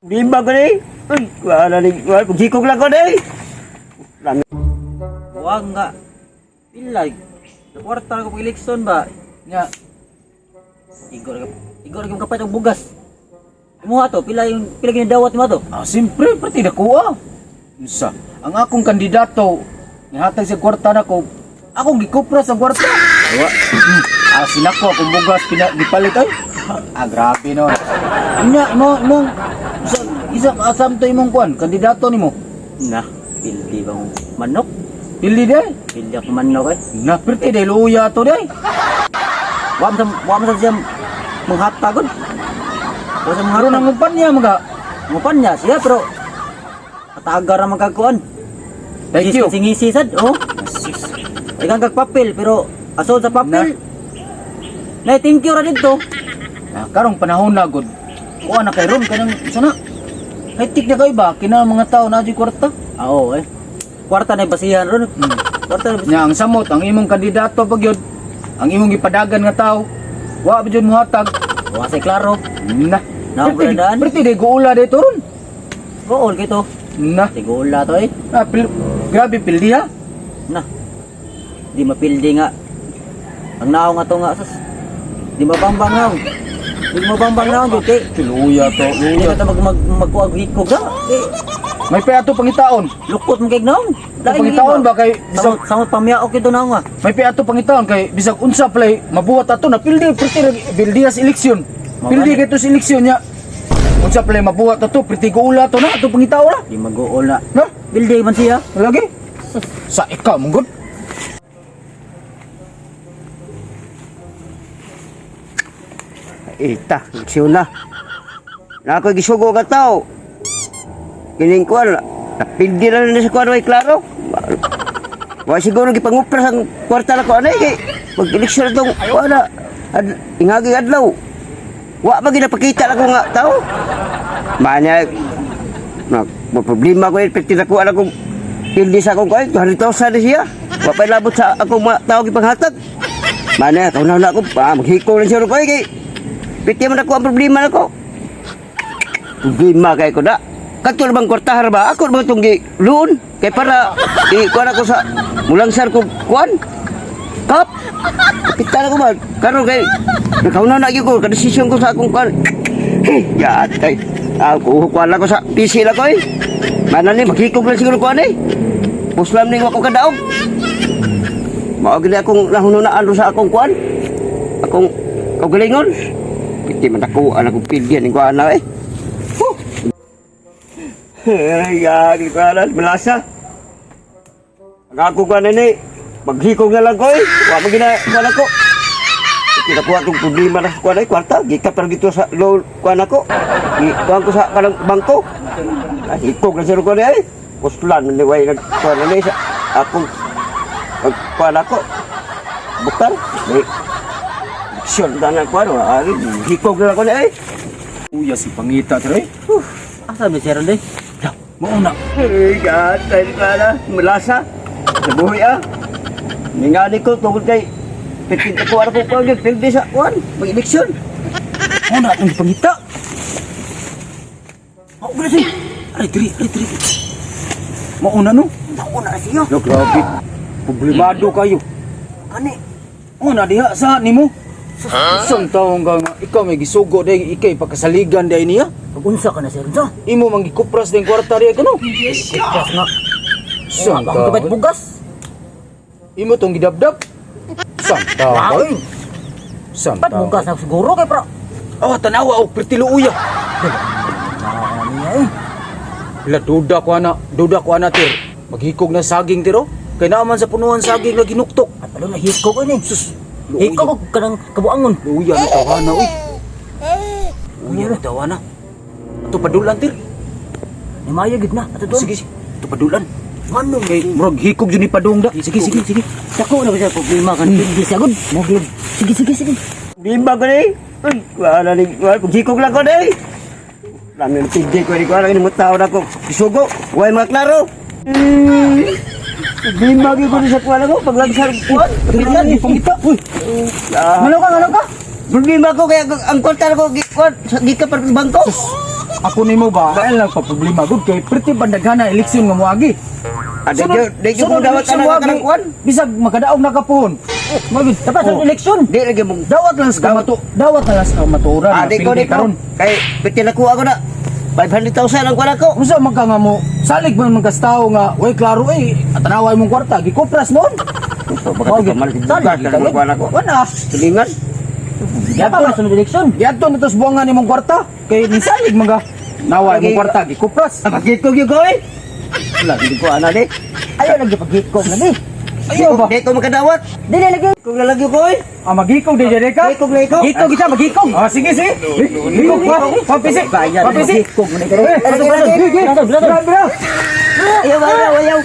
Bimbang ko ni. Uy, wala ni, wala pagsikog lang ko ni. Lami. Huwag nga. Pilay. Nakwarta ko pag eleksyon ba? Nga. Igor yung kapay ng bugas. Kumuha to, pila ginadawat mo to? Siyempre, pati nakuha. Isa, ang akong kandidato, nihatag sa kwarta na ko, akong gikupra sa kwarta. Awa, sinako akong bugas, gipalit ay. Grabe no. Inya, imong, isa asam to imong kuan, kandidato nimo. Na, pildi bang manok? Pildi day. Pildi ako manok eh. Na, perti day, luya to day. Wam sa siyang menghatagod. Wam sa Karon ang upan niya mga. Ngupan niya siya pero katagar na magkakuan. Thank you. Singisi sad, oh. Ikan papel pero asol sa papel. Na thank you ra dito. Karong panahon na gud. Kuha na kay ron kanang sana. Hektik na kay ba kina mga tao na di kwarta. Oo eh. Kwarta na basihan ron. Kwarta na basihan. Nya ang samot ang imong kandidato pag yun. Ang imong gipadagan nga tao. Wa ba jud muhatag. Wa say klaro. Na. Na ang gandaan. Perti day guula dito ron. Gool kito. Na. Sigula to eh. Grabe pildi ha. Na. Di mapildi nga. Ang naong nga to nga sas. Di mabambang naong. Di mabambang naong jud kay. Luya to, Di luya. ta magkuag hikog na. Eh, May payato pangitaon. lukot mo kay naong. Pangitaon ba kay bisag Samot pamyaok kito naong nga. may payato pangitaon kay bisag unsa play mabuhat ato na pildi pildi sa eleksyon. Pildi kay to sa eleksyon nya. Unsa play mabuhat ato perti guula to na ato pangitaon na. Di mag-uol na. Na? Bildi man siya. Lagi. Sa ikaw mong gud. Ita, leksyon na. Na ako gisugo ka tao. Kining kuan, napildi lang na sa kuan way klaro. Wa siguro gipangupra sa kwarta na ko anay kay pag eleksyon itong wala ingagi adlaw. Wa ba ginapakita ako nga tao. Banya mo problema ko epekti na ko ala ko pildi sa akong kuan 200,000 na siya. Wa pa labot sa akong mga tao gipanghatag. Banya kaunaw na ako pa maghiko na siya ko kay piti man ako ang problema na ko. Problema kay ko na. Katul bang kwartahar ba? Ako ba itong loan? Kaya para ikuan ako sa mulangsar ko kuan. Kap! Kapitan ako ba? Karon kay nakauna na ko kadesisyon ko sa akong kuan. Yatay. Ako kuan ako sa PC la ko eh. Mana ni maghikog lang siguro kuan eh. Puslam ning ako kadaog. Mao gid akong nahununaan sa akong kuan. Akong kaugalingon. Piti man ako anak ko pildian ning kuan na eh. Ay, gagi ko alas, malasa. Ako ka na ni, maghikog na lang ko eh. Huwag mo ginagawa ko. Kinakuha itong problema na kuha na eh, kwarta. Gikap na dito sa low kuha na ko. Ikuha ko sa parang bangko. Hikog na siya ko na eh. Puslan, naniway na kuha na eh. Akong kuha na ko. Buktar. Aksyon na na kuha na. Hikog na lang ko na eh. Uya si pangita tre. Asa ba siya ron eh? Mauna. Ay, gatay ka na. Malasa. Sa buhay ah. Ningani ko tungkol kay Pitin ko ano ko pag pildi sa kuan. Mag-eleksyon. Mauna ang pangita. Ako ba siya? Ari tri. Mauna no. Nauna na siya. Lo grabe. Problemado kayo. Kani. Una diha sa nimo. Isang taong ka nga, ikaw may gisugo day ikay pagkasaligan day niya. Pag-unsa ka na siya ron siya. Imo mang gikupras din kwarta diya ka no. Kupras nga. Isang Ang gabay taong. bugas. Imo tong gidabdab. Isang taong. Wow. Isang Ba't bugas taong. na siguro kay pra? Oh, tanawa o pertilo uya. Niya eh. Duda ko ana tir. Maghikog na saging tiro. Kay naman sa punuan saging nga ginuktok. At ano na hikog ko ni. Sus. Hikog ko kanang kabuangon. Luya na tawana uy. Luya na tawana. Ato padulan tir. Ni Maya gid na. Ato doon. Sige. Ato padulan. Manong Kay murag hikog yun ni padung da. Sige. Dako na ba siya problema kan pildi siya gud. Mogli. Sige. Bimbang ko ni. Uy, wala ni, wala pagsikog lang ko ni. Lami ng pildi ko ni kuan lang ni mutaw na ko. Isugo. Huwag mga klaro. Bimbang ko ni sa kuan ako. Paglagsar kuan. Paglagsar ni pangita. Uy. Ano ka? Problema ko kaya ang kwarta ko gikuan gika para bangko. ako nimo ba, dahil lang pa problema gud kay pretty bandaghan na eleksyon nga moagi. Ada di mo dawat ka na karangkuan. Bisag makadaog na kapon. Magud Dapat sa eleksyon. Di lagi mo. dawat lang sa dawat lang sa maturan na Di ko pildi di ko. karon. Kay bitin ako na. 500,000 ang kuan ako. Unsa man ka nga mo salig man man kastaw nga way klaro at tanaway mong kwarta gikupras noon. So baka di ka mal ang kuan ako. Wala. Tulingan. Dapat sa eleksyon. Yadto na tos buwangan nimong kwarta kay nisalig mga naway mong kwarta gikupras. Pagkit ko gyud ko eh. Wala di ko ana di. Ayaw lagi pag-hikog lagi. Ayo ba? Di ko makadawat. Dili lagi. Kung lalagyo ko eh. Magikog di jere ka? Hikog na hikog. Hikog kita magikog. Sige sige. Hikog pa. Papisi. Bayan. Papisi. Hikog mo na Eh, kayo. Ayaw. Ayaw ayaw ayaw.